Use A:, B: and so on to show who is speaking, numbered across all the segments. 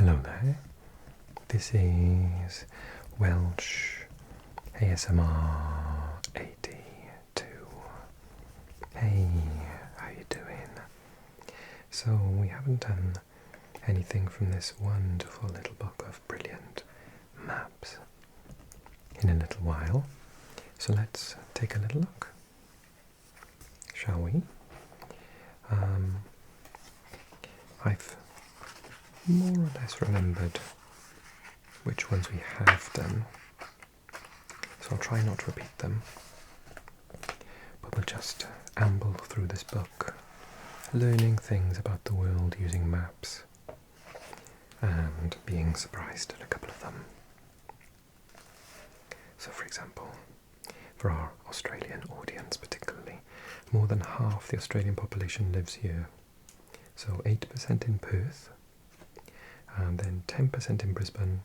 A: Hello there, this is Welsh ASMR 82. Hey, how you doing? So we haven't done anything from this wonderful little book of brilliant maps in a little while, so let's take a little look, shall we? I've more or less remembered which ones we have done, so I'll try not to repeat them, but we'll just amble through this book, learning things about the world using maps and being surprised at a couple of them. So for example, for our Australian audience particularly, more than half the Australian population lives here. So 8% in Perth, and then 10% in Brisbane,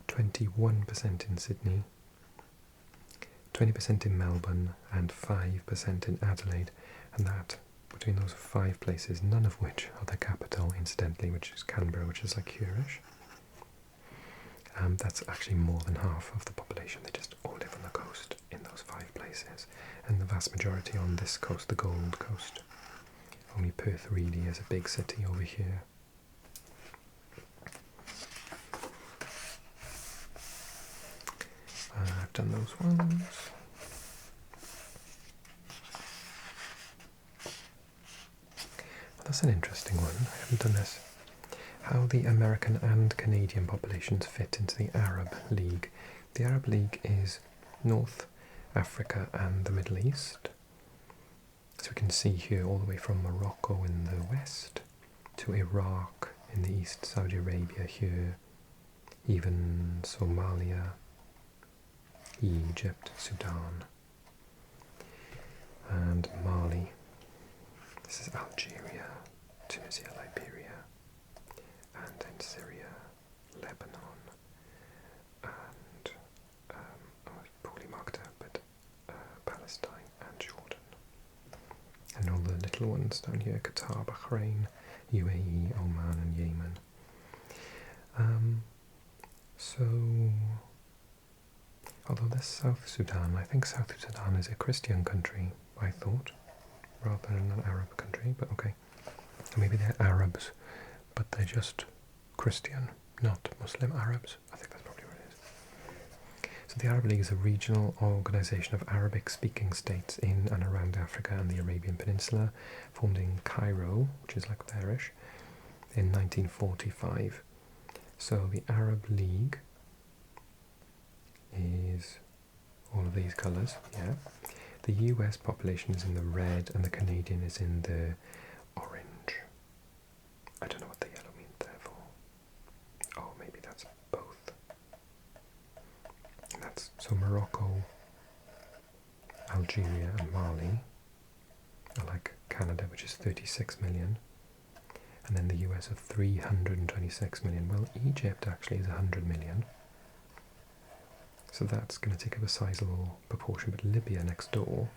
A: 21% in Sydney, 20% in Melbourne, and 5% in Adelaide. And that, between those 5 places, none of which are the capital, incidentally, which is Canberra, which is like here-ish. That's actually more than half of the population. They just all live on the coast in those 5 places. And the vast majority on this coast, the Gold Coast. Only Perth really is a big city over here. I've done those ones. Well, that's an interesting one. I haven't done this. How the American and Canadian populations fit into the Arab League. The Arab League is North Africa and the Middle East. So we can see here all the way from Morocco in the west to Iraq in the east, Saudi Arabia here, even Somalia, Egypt, Sudan, and Mali. This is Algeria, Tunisia, Liberia, and then Syria, Lebanon, and poorly marked out, but Palestine and Jordan. And all the little ones down here, Qatar, Bahrain, UAE, Oman, and Yemen. Although this South Sudan, I think South Sudan is a Christian country, I thought, rather than an Arab country, but okay. Maybe they're Arabs, but they're just Christian, not Muslim Arabs. I think that's probably what it is. So the Arab League is a regional organisation of Arabic-speaking states in and around Africa and the Arabian Peninsula, formed in Cairo, which is like there-ish, in 1945. So the Arab League is all of these colours, yeah. The US population is in the red and the Canadian is in the orange. I don't know what the yellow means there for. Oh, maybe that's both. That's so Morocco, Algeria and Mali are like Canada, which is 36 million. And then the US of 326 million. Well, Egypt actually is 100 million. So that's going to take up a sizable proportion, but Libya next door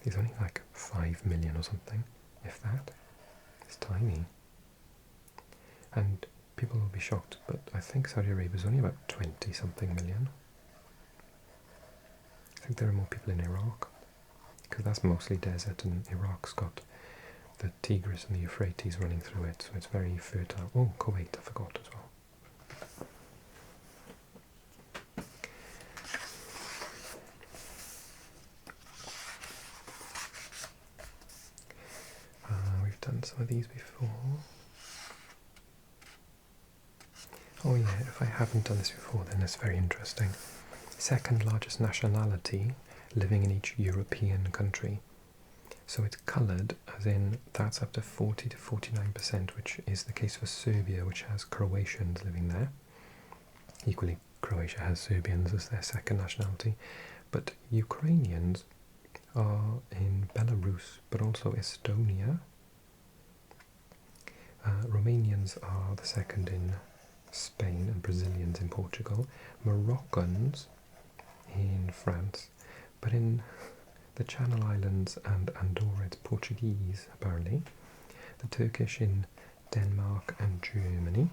A: is only like 5 million or something, if that. It's tiny. And people will be shocked, but I think Saudi Arabia is only about 20-something million. I think there are more people in Iraq, because that's mostly desert, and Iraq's got the Tigris and the Euphrates running through it, so it's very fertile. Oh, Kuwait, I forgot as well. We've done some of these before. Oh yeah, if I haven't done this before, then it's very interesting. Second largest nationality living in each European country. So it's coloured, as in that's up to 40 to 49%, which is the case for Serbia, which has Croatians living there. Equally, Croatia has Serbians as their second nationality. But Ukrainians are in Belarus, but also Estonia. Romanians are the second in Spain, and Brazilians in Portugal. Moroccans in France, but in the Channel Islands and Andorra it's Portuguese, apparently. The Turkish in Denmark and Germany.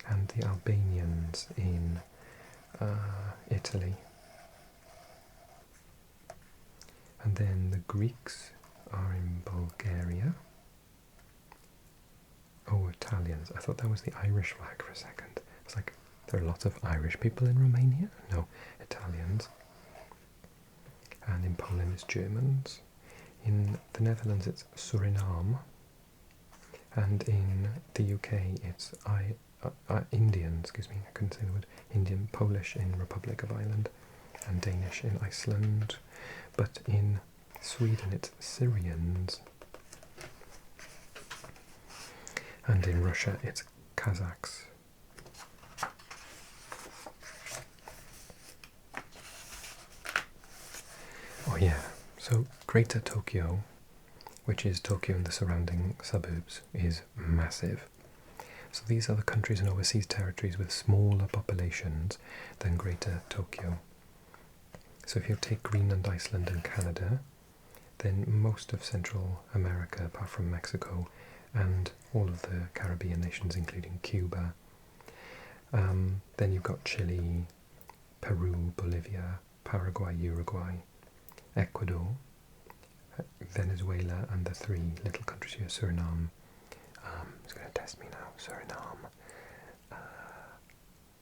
A: and the Albanians in Italy. And then the Greeks are in Bulgaria. Oh, Italians. I thought that was the Irish flag for a second. It's like, there are lots of Irish people in Romania? No, Italians. And in Poland it's Germans. In the Netherlands it's Suriname. And in the UK it's Indian, excuse me, I couldn't say the word, Indian, Polish in Republic of Ireland, and Danish in Iceland. But in Sweden it's Syrians. And in Russia it's Kazakhs. Oh yeah, so Greater Tokyo, which is Tokyo and the surrounding suburbs, is massive. So these are the countries and overseas territories with smaller populations than Greater Tokyo. So if you take Greenland, Iceland and Canada, then most of Central America, apart from Mexico, and all of the Caribbean nations, including Cuba. Then you've got Chile, Peru, Bolivia, Paraguay, Uruguay, Ecuador, Venezuela, and the three little countries here, Suriname. It's going to test me now. Suriname.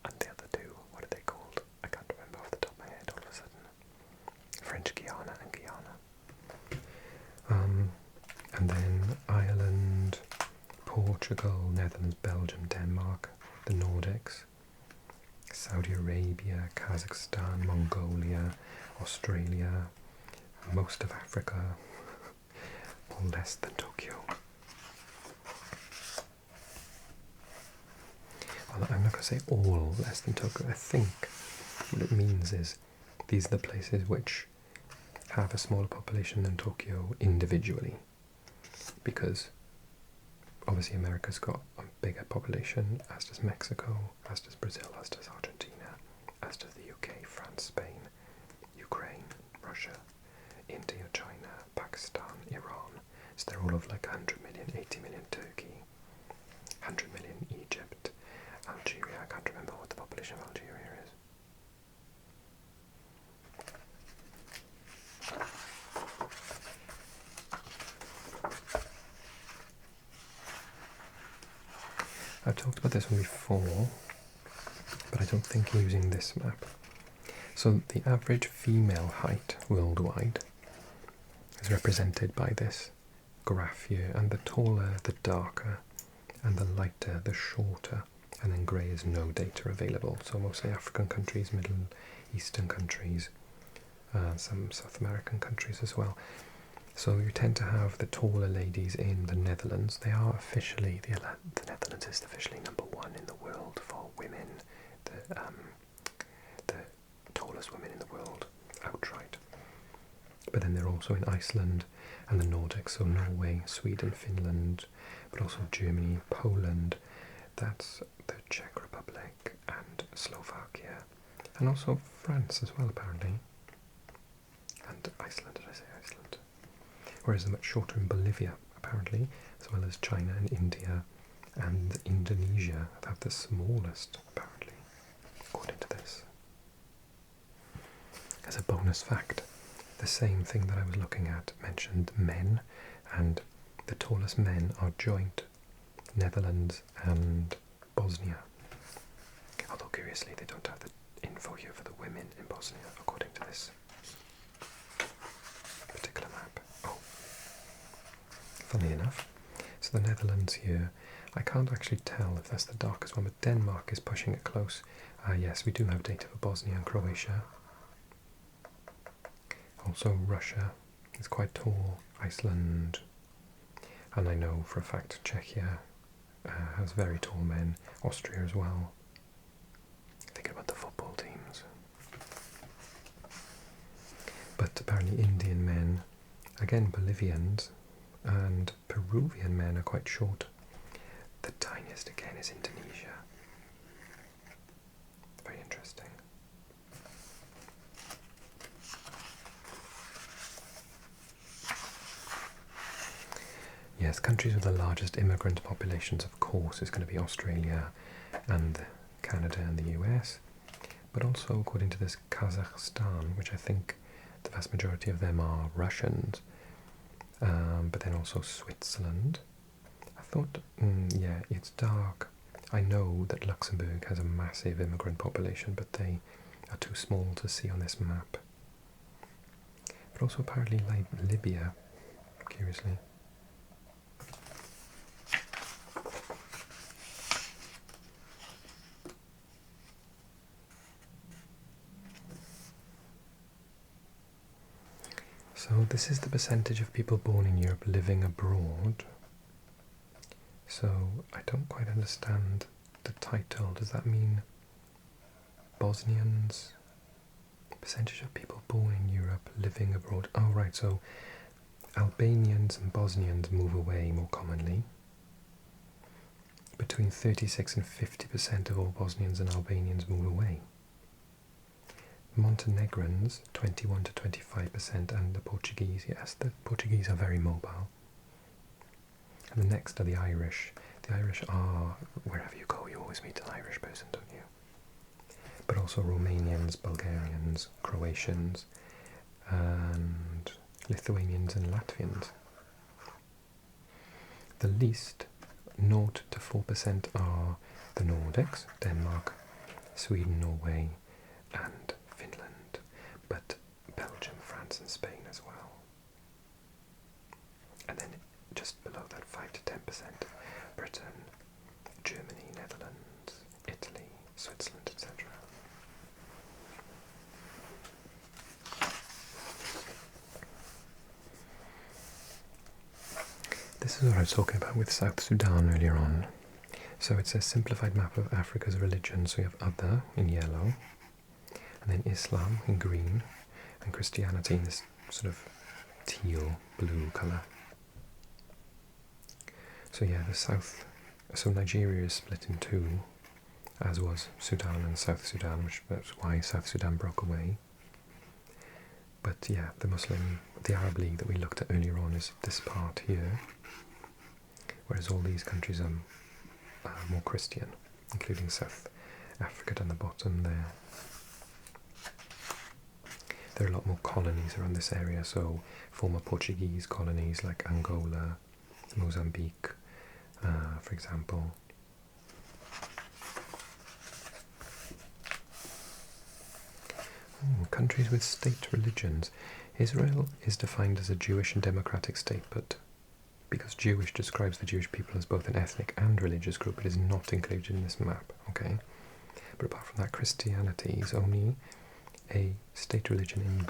A: And the other two, what are they called? I can't remember off the top of my head all of a sudden. French Guiana and Guyana. And then Ireland, Portugal, Netherlands, Belgium, Denmark, the Nordics, Saudi Arabia, Kazakhstan, Mongolia, Australia, most of Africa, all less than Tokyo. Well, I'm not going to say all less than Tokyo. I think what it means is these are the places which have a smaller population than Tokyo individually, because obviously America's got a bigger population, as does Mexico, as does Brazil, as does Argentina, as does the UK, France, Spain, Ukraine, Russia, India, China, Pakistan, Iran. So they're all of like 100 million, 80 million Turkey, 100 million Egypt, Algeria. I can't remember what the population of Algeria is. I've talked about this one before, but I don't think using this map. So the average female height worldwide is represented by this graph here, and the taller the darker, and the lighter the shorter, and then grey is no data available. So mostly African countries, Middle Eastern countries, some South American countries as well. So you tend to have the taller ladies in the Netherlands. They are officially, the Netherlands is officially #1 in the world for women, the tallest women in the world outright. But then they're also in Iceland and the Nordics, so Norway, Sweden, Finland, but also Germany, Poland, that's the Czech Republic and Slovakia, and also France as well apparently, and Iceland, did I say Iceland? Whereas they're much shorter in Bolivia apparently, as well as China and India, and Indonesia have the smallest apparently, according to this. As a bonus fact, the same thing that I was looking at mentioned men, and the tallest men are joint Netherlands and Bosnia. Although curiously they don't have the info here for the women in Bosnia, according to this particular map. Oh, funny enough, so the Netherlands here, I can't actually tell if that's the darkest one, but Denmark is pushing it close. Yes, we do have data for Bosnia and Croatia. Also Russia is quite tall, Iceland, and I know for a fact Czechia has very tall men, Austria as well. Think about the football teams. But apparently Indian men, again Bolivians, and Peruvian men are quite short. The tiniest again is Indonesia. Very interesting. Yes, countries with the largest immigrant populations, of course, is going to be Australia and Canada and the US. But also, according to this, Kazakhstan, which I think the vast majority of them are Russians, but then also Switzerland. I thought, yeah, it's dark. I know that Luxembourg has a massive immigrant population, but they are too small to see on this map. But also apparently like Libya, curiously. So this is the percentage of people born in Europe living abroad. So I don't quite understand the title. Does that mean Bosnians? Percentage of people born in Europe living abroad. Oh right, so Albanians and Bosnians move away more commonly. Between 36 and 50% of all Bosnians and Albanians move away. Montenegrins, 21 to 25%, and the Portuguese, yes, the Portuguese are very mobile. And the next are the Irish. The Irish are, wherever you go, you always meet an Irish person, don't you? But also Romanians, Bulgarians, Croatians, and Lithuanians and Latvians. The least, 0 to 4%, are the Nordics, Denmark, Sweden, Norway, and Finland, but Belgium, France, and Spain as well. And then just below that, 5 to 10%, Britain, Germany, Netherlands, Italy, Switzerland, etc. This is what I was talking about with South Sudan earlier on. So it's a simplified map of Africa's religions. So we have other in yellow, and then Islam in green, and Christianity in this sort of teal blue colour. So yeah, so Nigeria is split in two, as was Sudan and South Sudan, which that's why South Sudan broke away. But yeah, the Arab League that we looked at earlier on is this part here, whereas all these countries are more Christian, including South Africa down the bottom there. There are a lot more colonies around this area, so former Portuguese colonies like Angola, Mozambique, for example. Countries with state religions. Israel is defined as a Jewish and democratic state, but because Jewish describes the Jewish people as both an ethnic and religious group, it is not included in this map, okay? But apart from that, Christianity is only a state religion in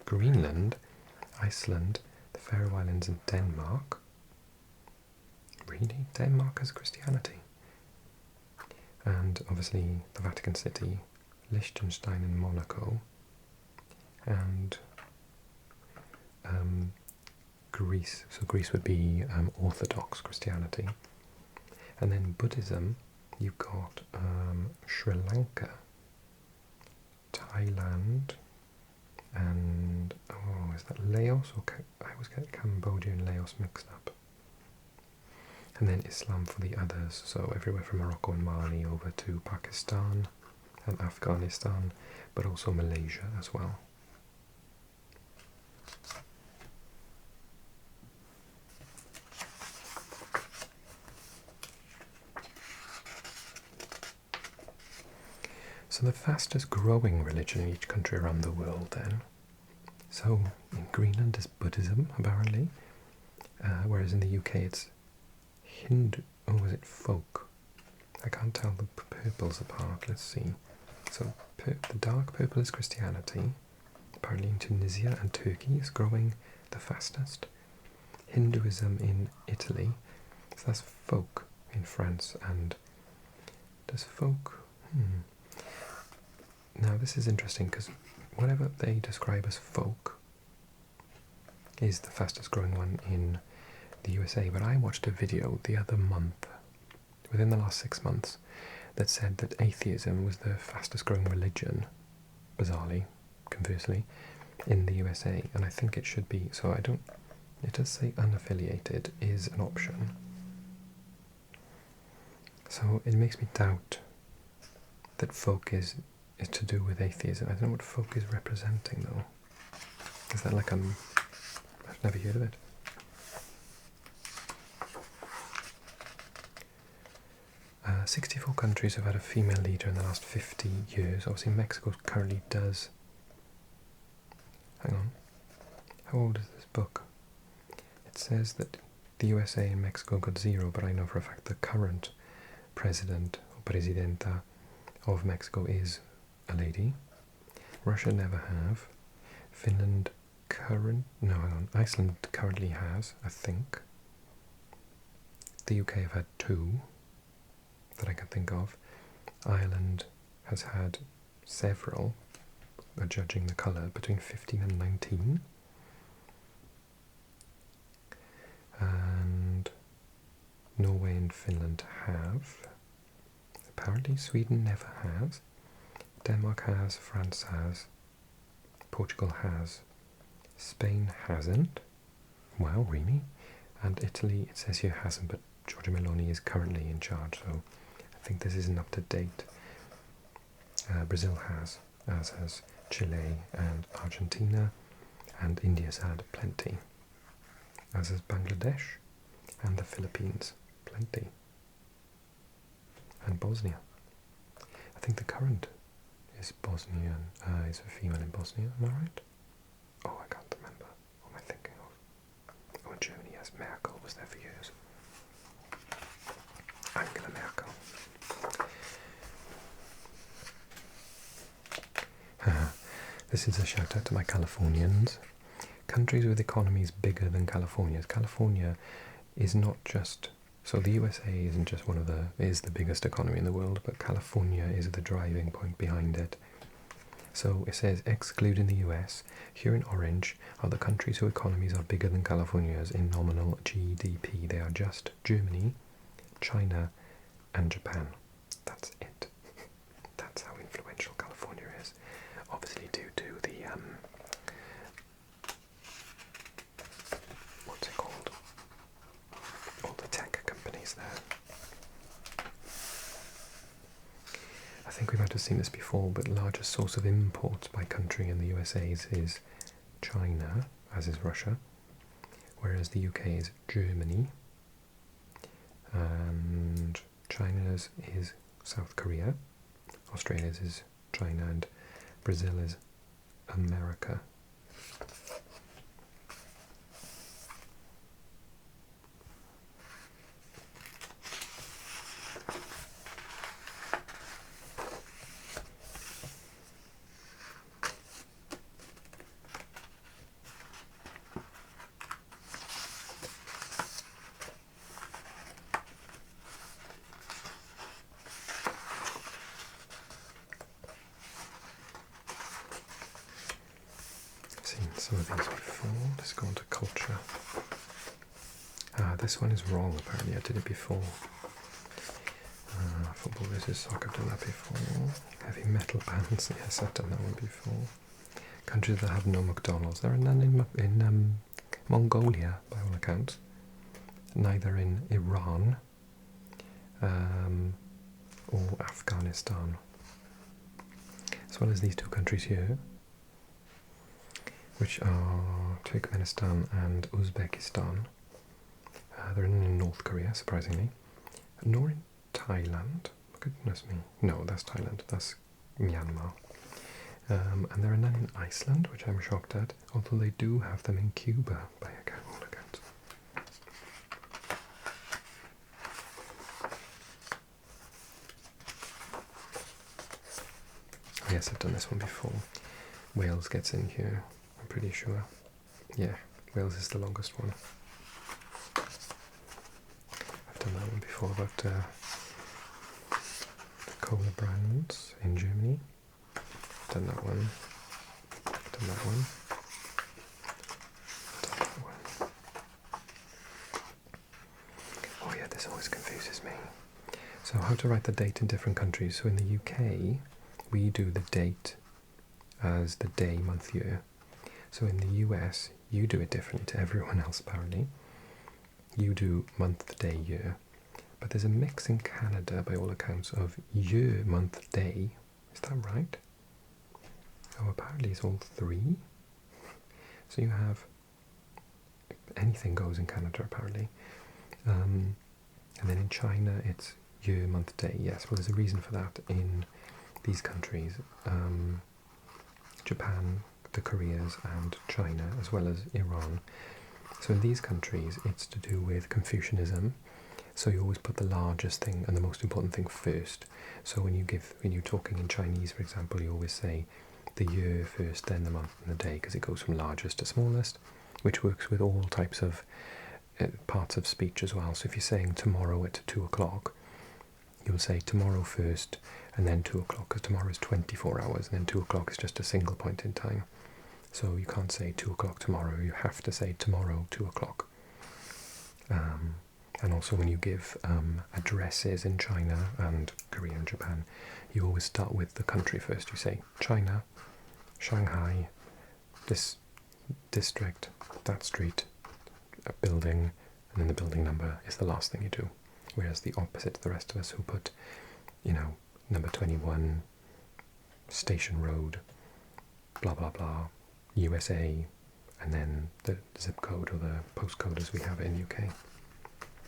A: Greenland, Iceland, the Faroe Islands, and Denmark. Really? Denmark has Christianity? And obviously the Vatican City, Liechtenstein and Monaco, and Greece. So Greece would be Orthodox Christianity. And then Buddhism, you've got Sri Lanka, Thailand, and, oh, is that Laos? Or I always get Cambodia and Laos mixed up. And then Islam for the others, so everywhere from Morocco and Mali over to Pakistan and Afghanistan, but also Malaysia as well. So the fastest growing religion in each country around the world then. So in Greenland is Buddhism, apparently, whereas in the UK it's Hindu, oh, is it folk? I can't tell the purples apart, let's see. So the dark purple is Christianity, apparently in Tunisia and Turkey is growing the fastest. Hinduism in Italy, so that's folk in France, and does folk... Now this is interesting because whatever they describe as folk is the fastest growing one in the USA, but I watched a video the other month, within the last 6 months, that said that atheism was the fastest growing religion, bizarrely, conversely, in the USA, and I think it should be, so I don't It does say unaffiliated is an option. So it makes me doubt that folk is to do with atheism. I don't know what folk is representing though. Is that like I've never heard of it. 64 countries have had a female leader in the last 50 years. Obviously Mexico currently does. Hang on. How old is this book? It says that the USA and Mexico got 0, but I know for a fact the current president, or presidenta, of Mexico is a lady. Russia never have. Finland Iceland currently has, I think. The UK have had 2 that I can think of. Ireland has had several, judging the colour, between 15 and 19. And Norway and Finland have. Apparently Sweden never has. Denmark has, France has, Portugal has, Spain hasn't. Wow, really? And Italy, it says here hasn't, but Giorgia Meloni is currently in charge, so I think this isn't up to date. Brazil has, as has Chile and Argentina, and India's had plenty, as has Bangladesh and the Philippines, plenty, and Bosnia. I think the current is Bosnian, is a female in Bosnia, am I right? Oh, I can't remember. What am I thinking of? Oh, in Germany, yes, Merkel was there for years. Angela Merkel. This is a shout out to my Californians. Countries with economies bigger than California's. California is not just, so the USA isn't just is the biggest economy in the world, but California is the driving point behind it. So it says, excluding the US, here in orange are the countries whose economies are bigger than California's in nominal GDP. They are just Germany, China, and Japan. That's it. That's how influential California is. Obviously due to the, what's it called? All the tech companies there. I think we might have seen this before, but largest source of imports by country in the USA is China, as is Russia, whereas the UK is Germany, and China's is South Korea, Australia's is China, and Brazil is America. Seen some of these before. Let's go on to culture. This one is wrong, apparently. I did it before. Football versus soccer, I've done that before. Heavy metal bands, yes, I've done that one before. Countries that have no McDonald's. There are none in Mongolia, by all accounts. Neither in Iran or Afghanistan. As well as these 2 countries here, which are Turkmenistan and Uzbekistan. They're in North Korea, surprisingly. Nor in Thailand. Goodness me. No, that's Thailand. That's Myanmar. And there are none in Iceland, which I'm shocked at, although they do have them in Cuba, by all accounts. Oh yes, I've done this one before. Wales gets in here, I'm pretty sure. Yeah, Wales is the longest one. I've done that one before about the cola brands in Germany. Done that one. Done that one. Done that one. Oh yeah, this always confuses me. So how to write the date in different countries. So in the UK, we do the date as the day, month, year. So in the US, you do it differently to everyone else apparently. You do month, day, year. But there's a mix in Canada, by all accounts, of year, month, day. Is that right? Oh, apparently it's all three. So you have anything goes in Canada, apparently. And then in China, it's year, month, day. Yes, well, there's a reason for that in these countries. Japan, the Koreas, and China, as well as Iran. So in these countries, it's to do with Confucianism. So you always put the largest thing and the most important thing first. So when you're talking in Chinese, for example, you always say the year first, then the month and the day, because it goes from largest to smallest, which works with all types of parts of speech as well. So if you're saying tomorrow at 2 o'clock, you'll say tomorrow first and then 2 o'clock, because tomorrow is 24 hours and then 2 o'clock is just a single point in time. So you can't say 2 o'clock tomorrow, you have to say tomorrow 2 o'clock. And also when you give addresses in China and Korea and Japan, you always start with the country first. You say China, Shanghai, this district, that street, a building, and then the building number is the last thing you do. Whereas the opposite to the rest of us who put, number 21, Station Road, blah blah blah, USA, and then the zip code or the postcode as we have it in the UK.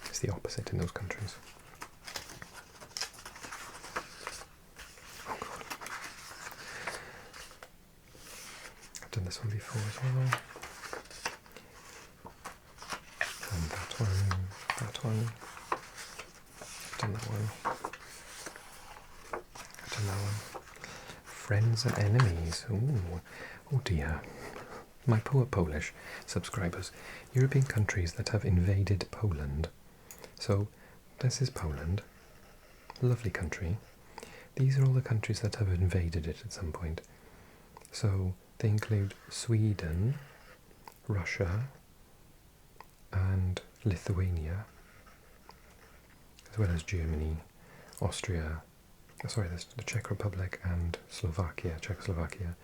A: It's the opposite in those countries. Oh god. I've done this one before as well. And that one, that one. I've done that one. I've done that one. Friends and enemies. Ooh. Oh dear. My poor Polish subscribers. European countries that have invaded Poland. So, this is Poland. Lovely country. These are all the countries that have invaded it at some point. So, they include Sweden, Russia, and Lithuania, as well as Germany, Austria, the Czech Republic and Czechoslovakia,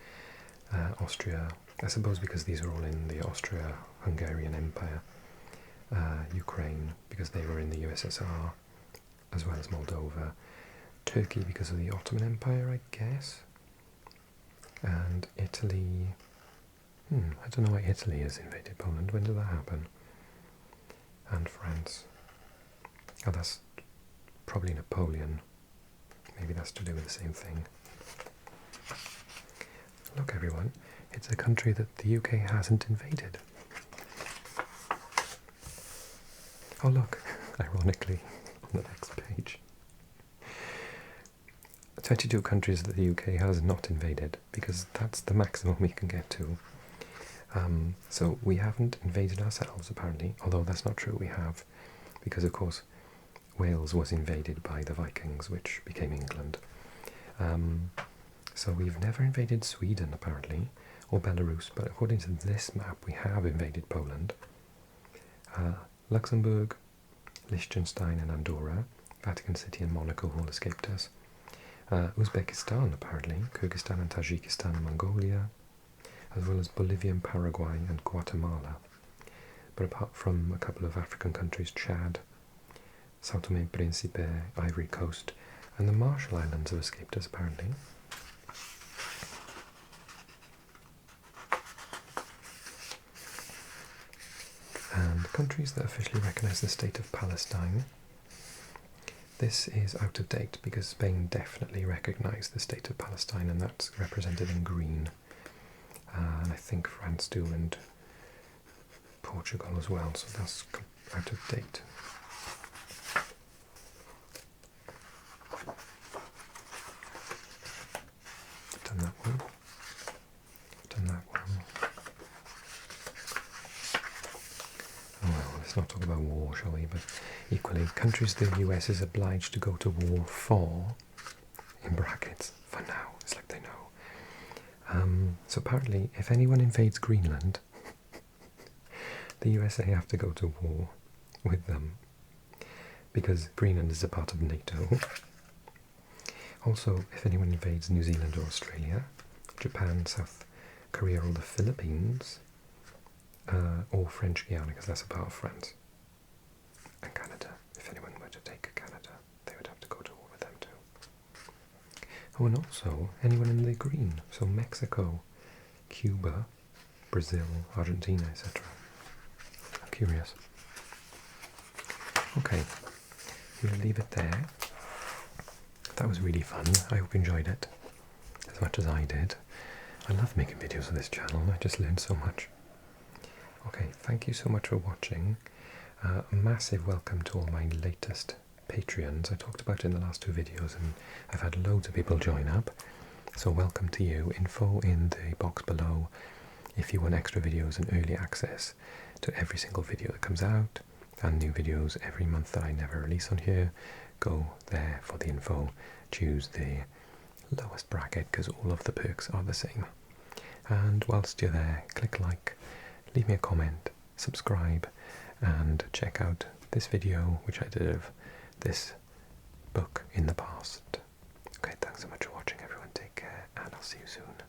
A: Austria, I suppose because these are all in the Austria-Hungarian Empire, Ukraine because they were in the USSR, as well as Moldova, Turkey because of the Ottoman Empire, I guess, and Italy. I don't know why Italy has invaded Poland. When did that happen? And France. Oh, that's probably Napoleon. Maybe that's to do with the same thing. Look, everyone, it's a country that the UK hasn't invaded. Oh, look, ironically, on the next page. 22 countries that the UK has not invaded, because that's the maximum we can get to. So we haven't invaded ourselves, apparently, although that's not true, we have, because, of course, Wales was invaded by the Vikings, which became England. So we've never invaded Sweden, apparently, or Belarus, but according to this map, we have invaded Poland. Luxembourg, Liechtenstein and Andorra, Vatican City and Monaco all escaped us. Uzbekistan, apparently, Kyrgyzstan and Tajikistan and Mongolia, as well as Bolivia and Paraguay and Guatemala. But apart from a couple of African countries, Chad, São Tomé and Príncipe, Ivory Coast, and the Marshall Islands have escaped us, apparently. And countries that officially recognise the state of Palestine. This is out of date because Spain definitely recognised the state of Palestine, and that's represented in green. And I think France do, and Portugal as well, so that's out of date. Done that one. Done that one. Well, let's not talk about war, shall we? But equally, countries the US is obliged to go to war for, in brackets, for now. It's like they know. So apparently, if anyone invades Greenland, the USA have to go to war with them, because Greenland is a part of NATO. Also, if anyone invades New Zealand or Australia, Japan, South Korea or the Philippines, or French Guiana, because that's a part of France. And Canada. If anyone were to take Canada, they would have to go to war with them too. Oh, and also anyone in the green. So Mexico, Cuba, Brazil, Argentina, etc. I'm curious. Okay, we'll leave it there. That was really fun. I hope you enjoyed it as much as I did. I love making videos on this channel. I just learned so much. Okay, thank you so much for watching. A massive welcome to all my latest Patreons. I talked about it in the last two videos and I've had loads of people join up. So welcome to you. Info in the box below if you want extra videos and early access to every single video that comes out and new videos every month that I never release on here. Go there for the info. Choose the lowest bracket because all of the perks are the same. And whilst you're there, click like, leave me a comment, subscribe, and check out this video which I did of this book in the past. Okay, thanks so much for watching everyone. Take care and I'll see you soon.